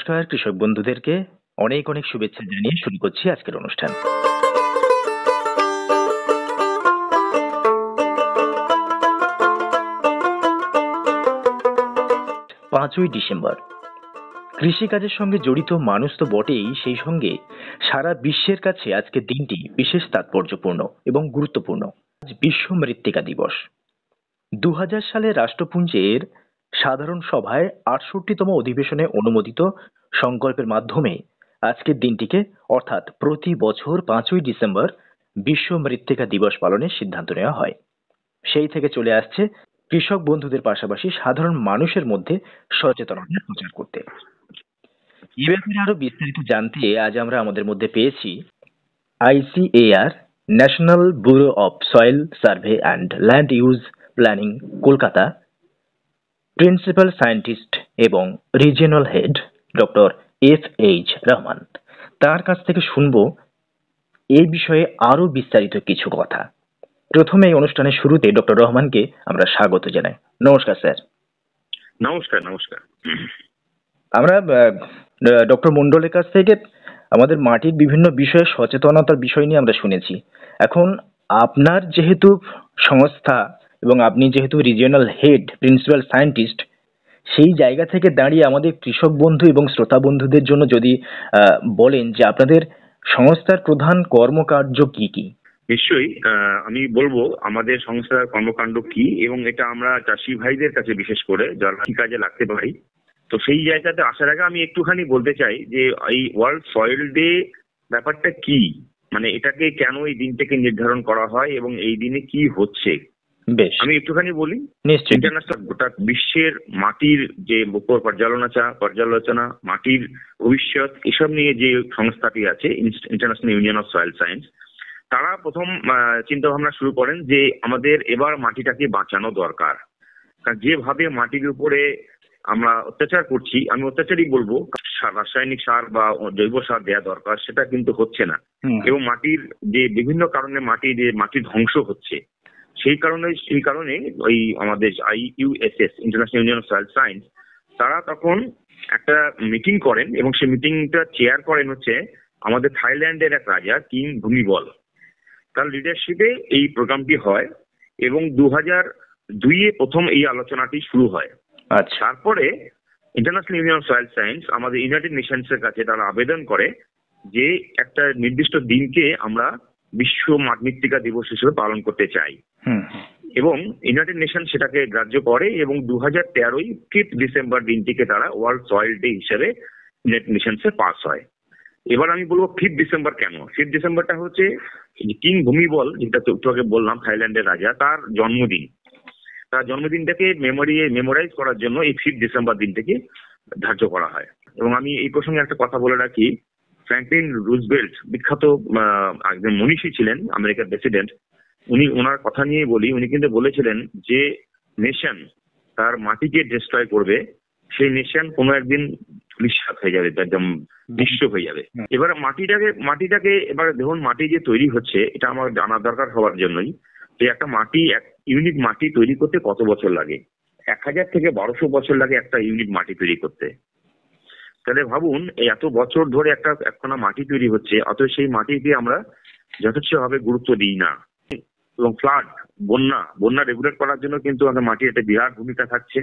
নমস্কার কৃষক বন্ধুদেরকে অনেক অনেক শুভেচ্ছা জানিয়ে শুরু করছি আজকের অনুষ্ঠান। পাঁচই ডিসেম্বর কৃষিকাজের সঙ্গে জড়িত মানুষ তো বটেই, সেই সঙ্গে সারা বিশ্বের কাছে আজকের দিনটি বিশেষ তাৎপর্যপূর্ণ এবং গুরুত্বপূর্ণ। আজ বিশ্ব মৃত্তিকা দিবস। 2000 সালে রাষ্ট্রপুঞ্জের সাধারণ সভায় 68তম অধিবেশনে অনুমোদিত সংকল্পের মাধ্যমে আজকের দিনটিকে অর্থাৎ প্রতি বছর 5ই ডিসেম্বর বিশ্ব মৃত্তিকা দিবস পালনের সিদ্ধান্ত নেওয়া হয়। সেই থেকে চলে আসছে কৃষক বন্ধুদের পাশাপাশি সাধারণ মানুষের মধ্যে সচেতনতা প্রচার করতে। এ ব্যাপারে আরো বিস্তারিত জানতে আজ আমরা আমাদের মধ্যে পেয়েছি ICAR national bureau of soil survey and land use planning Kolkata principal scientist এবং regional head doctor FH Rahman. তার কাছ থেকে শুনবো এই বিষয়ে আরো বিস্তারিত কিছু কথা। প্রথমে এই অনুষ্ঠানের শুরুতে ডক্টর রহমানকে আমরা স্বাগত জানাই। নমস্কার স্যার। নমস্কার। নমস্কার। আমরা ডক্টর মন্ডলের কাছ থেকে আমাদের মাটির বিভিন্ন বিষয়ে সচেতনতার বিষয় নিয়ে আমরা শুনেছি। এখন আপনার যেহেতু সংস্থা এবং আপনি যেহেতু রিজিওনাল হেড প্রিন্সিপাল সায়েন্টিস্ট, সেই জায়গা থেকে দাঁড়িয়ে আমাদের কৃষক বন্ধু এবং শ্রোতা বন্ধুদের জন্য যদি বলেন যে আপনাদের সংস্থার প্রধান কর্মকার্য কি কি। নিশ্চয়ই আমি বলবো আমাদের সংস্থার কর্মকাণ্ড কি, এবং এটা আমরা চাষি ভাইদের কাছে বিশেষ করে যারা কাজে লাগতে পারি। তো সেই জায়গাতে আসার আগে আমি একটুখানি বলতে চাই যে এই ওয়ার্ল্ড সয়েল ডে ব্যাপারটা কি, মানে এটাকে কেন এই দিনটাকে নির্ধারণ করা হয় এবং এই দিনে কি হচ্ছে। বেশ, আমি একটুখানি বলি। নিশ্চয়ই। ইন্টারন্যাশনাল গোটা বিশ্বের মাটির যে পর্যালোচনা, মাটির ভবিষ্যৎ, এসব নিয়ে যে সংস্থাটি আছে international union of soil science, তারা প্রথম চিন্তা ভাবনা শুরু করেন যে আমাদের এবার মাটিটাকে বাঁচানো দরকার। কারণ যেভাবে মাটির উপরে আমরা অত্যাচার করছি, আমি অত্যাচারই বলবো, রাসায়নিক সার বা জৈব সার দেওয়া দরকার, সেটা কিন্তু হচ্ছে না। এবং মাটির যে বিভিন্ন কারণে মাটি ধ্বংস হচ্ছে, সেই কারণে ওই আমাদের IUSS international union of soil science, তারা তখন একটা মিটিং করেন এবং সেই মিটিংটা চেয়ার করেন হচ্ছে আমাদের থাইল্যান্ডের এক রাজা কিং ভূমিবল। তার লিডারশিপে এই প্রোগ্রামটি হয় এবং 2002-এ প্রথম এই আলোচনাটি শুরু হয়। আচ্ছা। তারপরে international union of soil science আমাদের ইউনাইটেড নেশনস এর কাছে তারা আবেদন করে যে একটা নির্দিষ্ট দিনকে আমরা বিশ্ব মৃত্তিকা দিবস হিসেবে পালন করতে চাই, এবং ইউনাইটেড নেশন সেটাকে গ্রাহ্য করে এবং 2013-ই 5 ডিসেম্বর দিনটিকে তারা ওয়ার্ল্ড সয়েল ডে হিসেবে ইউনাইটেড নেশনসে পাস হয়। এবার আমি বলবো 5 ডিসেম্বর কেন। 5 ডিসেম্বরটা হচ্ছে কিং ভূমিবল, যেটা তোকে বললাম থাইল্যান্ডের রাজা, তার জন্মদিন। তার জন্মদিনটাকে মেমোরাইজ করার জন্য এই 5 ডিসেম্বর দিনটাকে ধার্য করা হয়। এবং আমি এই প্রসঙ্গে একটা কথা বলে রাখি, ফ্র্যাঙ্কলিন রুজভেল্ট বিখ্যাত একজন মনীষী ছিলেন, আমেরিকার প্রেসিডেন্ট। ওনার কথা নিয়ে বলি, উনি কিন্তু বলেছিলেন যে নেশন তার মাটিকে ডিস্ট্রয় করবে, সেই নেশন কোনো একদিন নিঃশ্বাস হয়ে যাবে, একদম বিশ্ব হয়ে যাবে। এবার মাটিটাকে এবার দেখুন, মাটি যে তৈরি হচ্ছে এটা আমার জানা দরকার হওয়ার জন্যই যে একটা ইউনিট মাটি তৈরি করতে কত বছর লাগে। 1000 থেকে 1200 বছর লাগে একটা ইউনিট মাটি তৈরি করতে। তাহলে ভাবুন, এই এত বছর ধরে একখানা মাটি তৈরি হচ্ছে, অথচ সেই মাটিকে আমরা যথেষ্টভাবে গুরুত্ব দিই না। এবং বন্যা রেগুলেট করার জন্য কিন্তু আমাদের মাটির একটা বিরাট ভূমিকা থাকছে।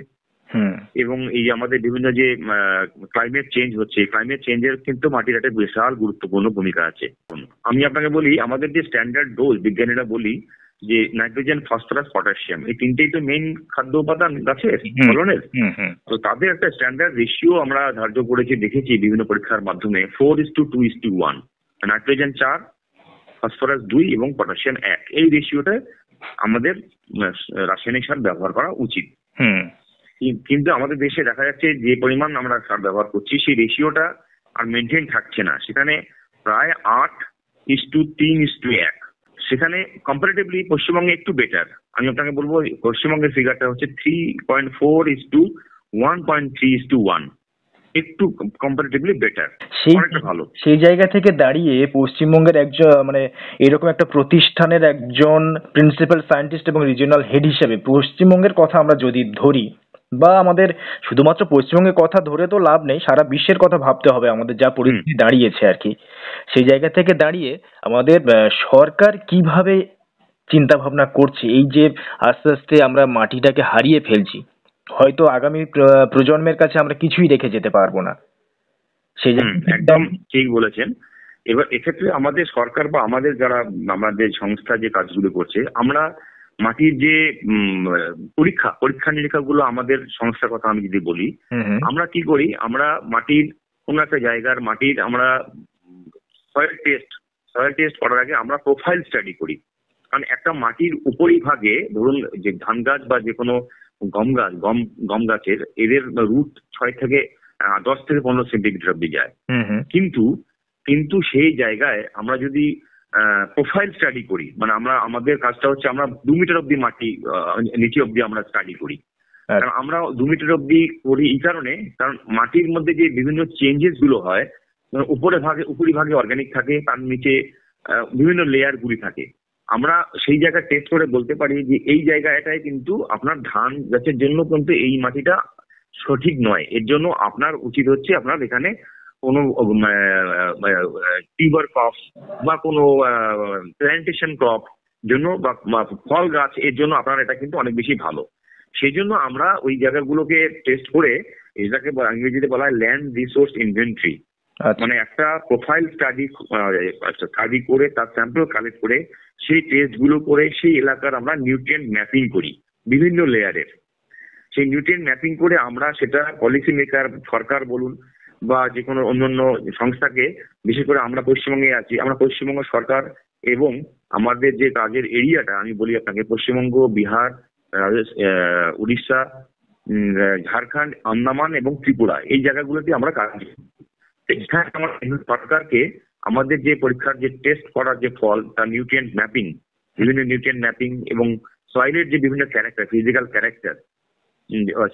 এবং এই আমাদের বিভিন্ন যে ক্লাইমেট চেঞ্জ হচ্ছে, ক্লাইমেট চেঞ্জের কিন্তু মাটির একটা বিশাল গুরুত্বপূর্ণ ভূমিকা আছে। আমি আপনাকে বলি, আমাদের যে স্ট্যান্ডার্ড ডোজ বিজ্ঞানীরা বলি যে নাইট্রোজেন, ফসফরাস, পটাশিয়াম, এই তিনটেই তো মেইন খাদ্য উপাদান গাছের ফলনের। তো তাদের একটা স্ট্যান্ডার্ড রেশিও আমরা ধার্য করেছি, দেখেছি বিভিন্ন পরীক্ষার মাধ্যমে, 4:2:1। নাইট্রোজেন 4, ফসফরাস 2 এবং পটাশিয়াম 1, এই রেশিওটা আমাদের রাসায়নিক সার ব্যবহার করা উচিত। কিন্তু আমাদের দেশে দেখা যাচ্ছে যে পরিমাণ আমরা সার ব্যবহার করছি, সেই রেশিওটা আর মেনটেন থাকছে না। সেখানে প্রায় 8:3:1। সেখানে কম্পারেটিভলি পশ্চিমবঙ্গে একটু বেটার। আমি আপনাকে বলবো পশ্চিমবঙ্গের ফিগারটা হচ্ছে 3.4:1.3:1, একটু কম্পারেটিভলি বেটার, অনেকটা ভালো। সেই জায়গা থেকে দাঁড়িয়ে পশ্চিমবঙ্গের একজন এরকম একটা প্রতিষ্ঠানের একজন প্রিন্সিপাল সায়েন্টিস্ট এবং রিজিওনাল হেড হিসেবে পশ্চিমবঙ্গের কথা আমরা যদি ধরি, বা আমাদের শুধুমাত্র পশ্চিমবঙ্গের কথা ধরে তো লাভ নেই, সারা বিশ্বের কথা ভাবতে হবে আমাদের যা পরিস্থিতি দাঁড়িয়েছে আর কি। সেই জায়গা থেকে দাঁড়িয়ে আমাদের সরকার কিভাবে চিন্তা ভাবনা করছে এই যে আস্তে আস্তে আমরা মাটিটাকে হারিয়ে ফেলছি, হয়তো আগামী প্রজন্মের কাছে আমরা কিছুই রেখে যেতে পারবো না সেই একদম ঠিক বলেছেন। এবার এক্ষেত্রে আমাদের সরকার বা আমাদের যারা আমাদের সংস্থা যে কাজগুলো করছে, আমরা মাটির যে পরীক্ষা নিরীক্ষাগুলো আমাদের সংস্থার কথা আমি যদি বলি, আমরা কি করি, আমরা মাটির কোন একটা জায়গার মাটির আমরা সয়েল টেস্ট করার আগে আমরা প্রোফাইল স্টাডি করি। কারণ একটা মাটির উপরিভাগে ধরুন যে ধান গাছ বা যে কোনো গম গাছের এদের রুট 10 থেকে 15 সেন্টিমিটার অব্দি যায়। কিন্তু সেই জায়গায় আমরা যদি প্রোফাইল স্টাডি করি, মানে আমাদের কাজটা হচ্ছে আমরা 2 মিটার অব্দি মাটি নিচে অব্দি আমরা স্টাডি করি। কারণ আমরা 2 মিটার অব্দি করি এই কারণে, কারণ মাটির মধ্যে যে বিভিন্ন চেঞ্জেস গুলো হয়, উপরিভাগে অর্গানিক থাকে, তার নিচে বিভিন্ন লেয়ার গুলি থাকে। আমরা সেই জায়গা টেস্ট করে বলতে পারি যে এই জায়গাটায় কিন্তু আপনার ধান গাছের জন্য কিন্তু এই মাটিটা সঠিক নয়। এর জন্য আপনার উচিত হচ্ছে আপনার এখানে কোনো টিউবার ক্রপ বা কোনো প্ল্যান্টেশন ক্রপ জন্য বা ফল গাছ এর জন্য আপনার এটা কিন্তু অনেক বেশি ভালো। সেই জন্য আমরা ওই জায়গাগুলোকে টেস্ট করে, এটাকে ইংরেজিতে বলা হয় ল্যান্ড রিসোর্স ইনভেন্টরি, মানে একটা প্রোফাইল স্টাডি করে তার স্যাম্পল কালেক্ট করে সেই টেস্ট গুলো করে সেই এলাকার আমরা নিউট্রিয়েন্ট ম্যাপিং করি বিভিন্ন লেয়ারের। সেই নিউট্রিয়েন্ট ম্যাপিং করে আমরা সেটা পলিসি মেকার, সরকার বলুন বা যে কোনো অন্যান্য সংস্থাকে, বিশেষ করে আমরা পশ্চিমবঙ্গে আছি, আমরা পশ্চিমবঙ্গ সরকার এবং আমাদের যে কাজের এরিয়াটা আমি বলি আপনাকে, পশ্চিমবঙ্গ, বিহার, উড়িষ্যা, ঝাড়খণ্ড, আন্দামান এবং ত্রিপুরা, এই জায়গাগুলোতে আমরা কাজ করি। এখানে আমরা সরকারকে আমাদের যে পরীক্ষার যে টেস্ট করার যে ফল, তার নিউট্রিয়েন্ট ম্যাপিং, বিভিন্ন নিউট্রিয়েন্ট ম্যাপিং এবং সয়েলের যে বিভিন্ন character, physical character,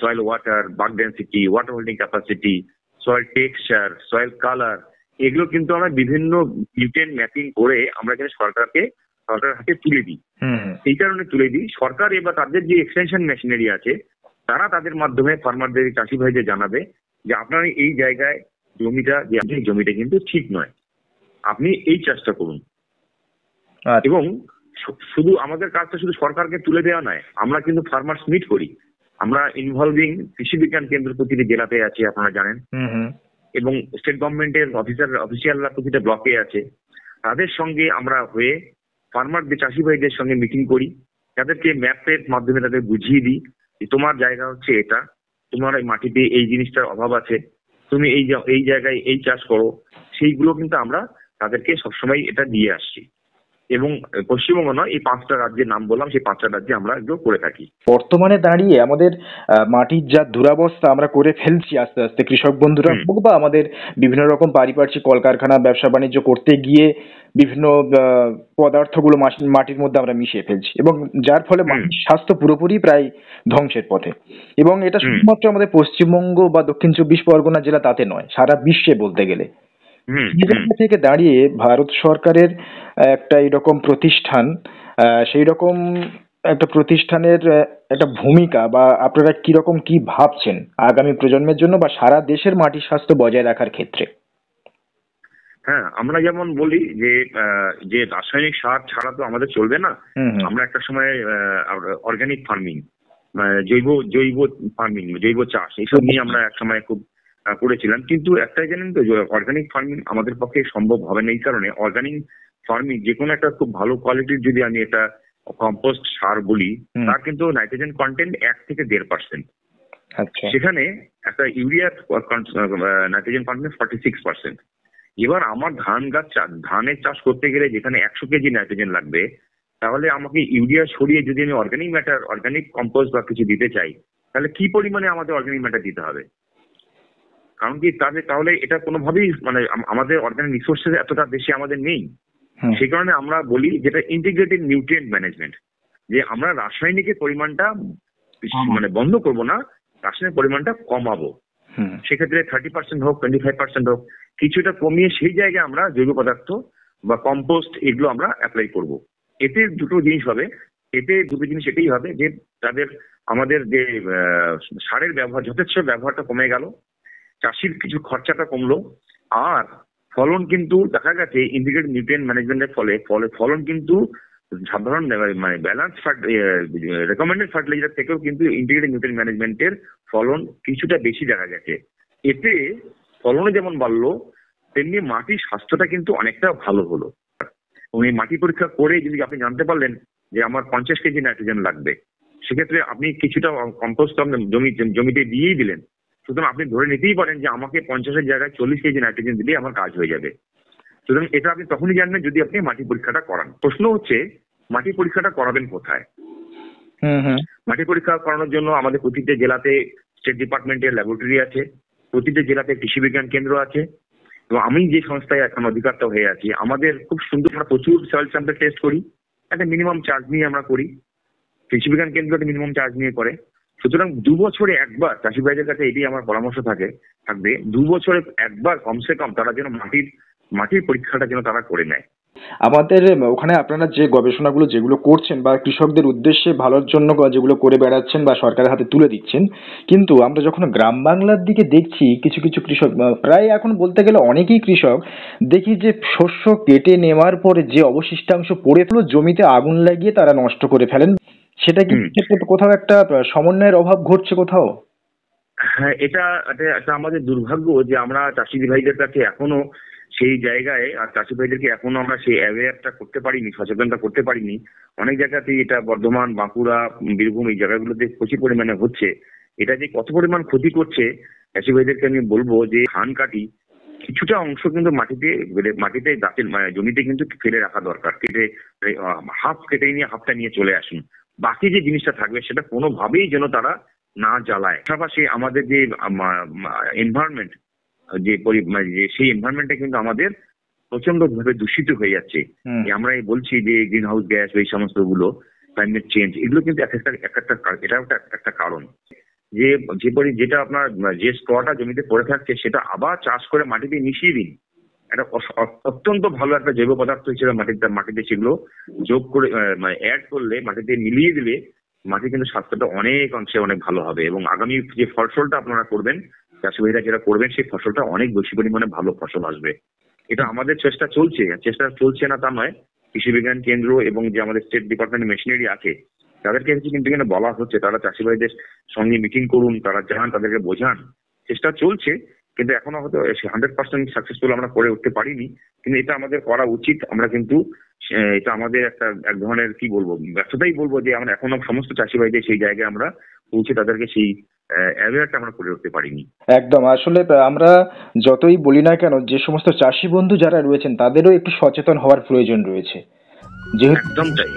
soil water, bulk density, water holding capacity, soil texture, soil colour, এগুলো কিন্তু আমরা বিভিন্ন নিউট্রিয়েন্ট ম্যাপিং করে আমরা এখানে সরকারের হাতে তুলে দিই। এই কারণে তুলে দিই, সরকার এবার তাদের যে এক্সটেনশন মেশিনারি আছে তারা তাদের মাধ্যমে ফার্মারদের, চাষি ভাইদের জানাবে যে আপনার এই জায়গায় জমিটা কিন্তু ঠিক নয়, আপনি এই চাষটা করুন। এবং শুধু আমাদের কাজটা শুধু সরকারকে তুলে দেওয়া নয়, আমরা কিন্তু ফার্মার্স মিট করি। আমরা ইনভলভিং কৃষি বিজ্ঞান কেন্দ্র প্রতিটি জেলাতে আছে, আপনারা জানেন, এবং স্টেট গভর্নমেন্টের অফিসিয়ালরা প্রতিটা ব্লকে আছে। তাদের সঙ্গে আমরা হয়ে ফার্মারদের, চাষি ভাইদের সঙ্গে মিটিং করি, তাদেরকে ম্যাপের মাধ্যমে তাদের বুঝিয়ে দিই যে তোমার জায়গা হচ্ছে এটা, তোমার এই মাটিতে এই জিনিসটার অভাব আছে, তুমি এই জায়গায় এই চাষ করো। সেইগুলো কিন্তু আমরা তাদেরকে সবসময় এটা দিয়ে আসছি। এবং পশ্চিমবঙ্গ নয়, এই 5টা রাজ্যের নাম বললাম, সেই 5টা রাজ্যে আমরা এগুলো করে থাকি। বর্তমানে দাঁড়িয়ে আমাদের মাটির যা দুরাবস্থা আমরা করে ফেলছি আস্তে আস্তে, কৃষক বন্ধুরা হোক বা আমাদের বিভিন্ন রকম পারিপার্শ্বিক কলকারখানা, ব্যবসা বাণিজ্য করতে গিয়ে বিভিন্ন পদার্থগুলো মাটির মধ্যে আমরা মিশিয়ে ফেলছি, এবং যার ফলে মাটির স্বাস্থ্য পুরোপুরি প্রায় ধ্বংসের পথে। এবং এটা শুধুমাত্র আমাদের পশ্চিমবঙ্গ বা দক্ষিণ 24 পরগনা জেলা তাতে নয়, সারা বিশ্বে বলতে গেলে। থেকে দাঁড়িয়ে ভারত সরকারের একটা এরকম প্রতিষ্ঠান, সেই রকম একটা প্রতিষ্ঠানের একটা ভূমিকা বা আপনারা কিরকম কি ভাবছেন আগামী প্রজন্মের জন্য বা সারা দেশের মাটির স্বাস্থ্য বজায় রাখার ক্ষেত্রে? হ্যাঁ, আমরা যেমন বলি যে রাসায়নিক সার ছাড়া তো আমাদের চলবে না। আমরা একটা সময় অর্গানিক ফার্মিং, জৈব ফার্মিং, জৈব চাষ, এইসব নিয়ে আমরা এক সময় খুব করেছিলাম। কিন্তু একটাই জানেন তো, অর্গানিক ফার্মিং আমাদের পক্ষে সম্ভব হবে না। এই কারণে অর্গানিক ফার্মিং যে কোনো একটা খুব ভালো কোয়ালিটির, যদি আমি এটা কম্পোস্ট সার বলি, তার কিন্তু নাইট্রোজেন কন্টেন্ট 1 থেকে 1.5%। সেখানে একটা ইউরিয়ার নাইট্রোজেন কন্টেন্ট 46%। এবার আমার ধানের চাষ করতে গেলে যেখানে 100 কেজি নাইট্রোজেন লাগবে, তাহলে আমাকে ইউরিয়া সরিয়ে যদি আমি অর্গানিক কম্পোস্ট বা কিছু দিতে চাই, তাহলে কি পরিমাণে আমাদের অর্গানিক ম্যাটার দিতে হবে? কারণ কি তাহলে এটা কোনোভাবেই, মানে আমাদের অর্গানিক রিসোর্সেস এতটা বেশি আমাদের নেই। সেই কারণে আমরা বলি যেটা ইন্টিগ্রেটেড নিউট্রিয়েন্ট ম্যানেজমেন্ট, যে আমরা রাসায়নিকের পরিমাণটা মানে বন্ধ করব না, রাসায়নিক পরিমাণটা কমাবো। সেক্ষেত্রে 30% হোক, 25% হোক, কিছুটা কমিয়ে সেই জায়গায় আমরা জৈব পদার্থ বা কম্পোস্ট এগুলো আমরা অ্যাপ্লাই করব। এতে দুটো জিনিস হবে, এতে দুটো জিনিস এটাই হবে যে আমাদের যে সারের ব্যবহার, যথেষ্ট ব্যবহারটা কমে গেল, চাষির কিছু খরচাটা কমলো, আর ফলন কিন্তু দেখা গেছে ইন্টিগ্রেটেড নিউট্রিয়েন্ট ম্যানেজমেন্টের ফলে ফলন কিন্তু সাধারণ মানে ব্যালান্স রেকমেন্ডেড ফার্টিলাইজার থেকেও কিন্তু ইন্টিগ্রেটেড নিউট্রিয়েন্ট ম্যানেজমেন্টের ফলন কিছুটা বেশি দেখা গেছে। এতে ফলনে যেমন বাড়লো, তেমনি মাটির স্বাস্থ্যটা কিন্তু অনেকটা ভালো হলো। এই মাটি পরীক্ষা করে যদি আপনি জানতে পারলেন যে আমার 50 কেজি নাইট্রোজেন লাগবে, সেক্ষেত্রে আপনি কিছুটা কম্পোস্ট জমিতে দিয়েই দিলেন, সুতরাং আপনি ধরে নিতেই পারেন যে আমাকে 50-এর জায়গায় 40 কেজি নাইট্রোজেন দিলেই আমার কাজ হয়ে যাবে। সুতরাং এটা আপনি তখনই জানবেন যদি আপনি মাটি পরীক্ষাটা করান। প্রশ্ন হচ্ছে মাটি পরীক্ষাটা করাবেন কোথায়? মাটি পরীক্ষা করানোর জন্য আমাদের প্রতিটা জেলাতে স্টেট ডিপার্টমেন্টের ল্যাবরেটরি আছে, প্রতিটা জেলাতে কৃষি বিজ্ঞান কেন্দ্র আছে, এবং আমি যে সংস্থায় এখন অধিকর্তা হয়ে আছি, আমাদের খুব সুন্দর, আমরা প্রচুর সয়েল স্যাম্পল টেস্ট করি, একটা মিনিমাম চার্জ নিয়ে আমরা করি। কৃষি বিজ্ঞান কেন্দ্রটা মিনিমাম চার্জ নিয়ে করে। সুতরাং 2 বছরে একবার চাষি ভাইদের কাছে এটাই আমার পরামর্শ থাকবে 2 বছরে একবার কমসে কম তারা যেন মাটির পরীক্ষাটা যেন তারা করে নেয়। আমাদের ওখানে আপনারা যে গবেষণাগুলো যেগুলো করছেন বা কৃষকদের উদ্দেশ্যে ভালোর জন্য যেগুলো করে বেড়াচ্ছেন বা সরকারের হাতে তুলে দিচ্ছেন, কিন্তু আমরা যখন গ্রাম বাংলার দিকে দেখছি কিছু কিছু কৃষক, প্রায় এখন বলতে গেলে অনেকেই কৃষক দেখি যে শস্য কেটে নেওয়ার পরে যে অবশিষ্টাংশ পড়ে ফেলো জমিতে আগুন লাগিয়ে তারা নষ্ট করে ফেলেন। সেটা কি কোথাও একটা সমন্বয়ের অভাব ঘটছে কোথাও? হ্যাঁ, এটা আমাদের দুর্ভাগ্য যে আমরা চাষি ভাইদের কাছে এখনো সেই জায়গায়, আর চাষি ভাইদেরকে এখনো আমরা সেই অ্যাওয়্যারটা করতে পারিনি, সচেতনতা করতে পারিনি। অনেক জায়গাতেই এটা বর্ধমান, বাঁকুড়া, বীরভূম এই জায়গাগুলোতে প্রচুর পরিমাণে হচ্ছে। এটা যে কত পরিমাণ ক্ষতি করছে চাষি ভাইদেরকে আমি বলবো যে ধান কাটি কিছুটা অংশ কিন্তু মাটিতে গাছের জমিতে কিন্তু ফেলে রাখা দরকার। হাফ কেটে নিয়ে হাফটা নিয়ে চলে আসুন, বাকি যে জিনিসটা থাকবে সেটা কোনোভাবেই যেন তারা না জ্বালায়। পাশাপাশি আমাদের যে এনভায়রনমেন্ট, যে সেই এনভায়রনমেন্টটা কিন্তু আমাদের প্রচন্ড ভাবে দূষিত হয়ে যাচ্ছে। আমরা বলছি যে গ্রিন হাউস গ্যাস, এই সমস্ত গুলো, ক্লাইমেট চেঞ্জ, এগুলো কিন্তু এটাও একটা কারণ। যেটা আপনার যে স্ট্রটা জমিতে পড়ে থাকছে সেটা আবার চাষ করে মাটিতে মিশিয়ে দিন। একটা অত্যন্ত ভালো একটা জৈব পদার্থ হিসেবে মাটিতে সেগুলো যোগ করে অ্যাড করলে, মাটিতে মিলিয়ে দিলে মাটি কিন্তু স্বাস্থ্যটা অনেক অংশে অনেক ভালো হবে, এবং আগামী যে ফসলটা আপনারা করবেন, চাষি ভাইরা যেটা করবেন, সেই ফসলটা অনেক বেশি পরিমাণে ভালো ফসল আসবে। এটা আমাদের চেষ্টা চলছে না তা নয়। কৃষি বিজ্ঞান কেন্দ্র এবং যে আমাদের স্টেট ডিপার্টমেন্ট মেশিনারি আছে তাদেরকে কিন্তু এখানে বলা হচ্ছে তারা চাষি ভাইদের সঙ্গে মিটিং করুন, তারা যান, তাদেরকে বোঝান। চেষ্টা চলছে, কিন্তু এখনো হয়তো 100% সাকসেসফুল আমরা করে উঠতে পারিনি, কিন্তু এটা আমাদের করা উচিত। আমরা কিন্তু এটা আমাদের এক ধরনের কি বলবো, ব্যর্থতাই বলবো যে আমরা এখনো সমস্ত চাষি ভাইদের সেই জায়গায় আমরা পৌঁছে তাদেরকে সেই অ্যাওয়্যারটা আমরা করে উঠতে পারিনি। একদম, আসলে আমরা যতই বলি না কেন, যে সমস্ত চাষি বন্ধু যারা রয়েছেন তাদেরও একটু সচেতন হওয়ার প্রয়োজন রয়েছে। একদম তাই।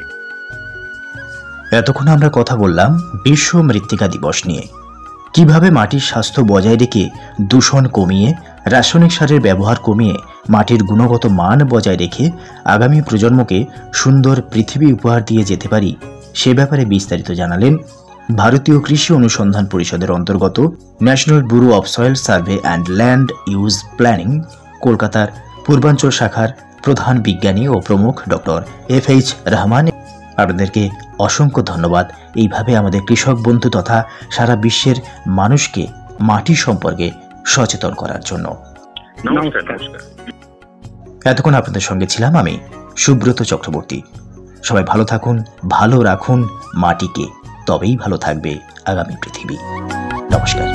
এতক্ষণ আমরা কথা বললাম বিশ্ব মৃত্তিকা দিবস নিয়ে। কিভাবে মাটির স্বাস্থ্য বজায় রেখে দূষণ কমিয়ে, রাসায়নিক সারের ব্যবহার কমিয়ে মাটির গুণগত মান বজায় রেখে আগামী প্রজন্মকে সুন্দর পৃথিবী উপহার দিয়ে যেতে পারি, সে ব্যাপারে বিস্তারিত জানালেন ভারতীয় কৃষি অনুসন্ধান পরিষদের অন্তর্গত national bureau of soil survey and land use planning কলকাতার পূর্বাঞ্চল শাখার প্রধান বিজ্ঞানী ও প্রমুখ ডক্টর FH রহমান। আপনাদেরকে অসংখ্য ধন্যবাদ এইভাবে আমাদের কৃষক বন্ধু তথা সারা বিশ্বের মানুষকে মাটি সম্পর্কে সচেতন করার জন্য। এতক্ষণ আপনাদের সঙ্গে ছিলাম আমি সুব্রত চক্রবর্তী। সবাই ভালো থাকুন, ভালো রাখুন মাটিকে, তবেই ভালো থাকবে আগামী পৃথিবী। নমস্কার।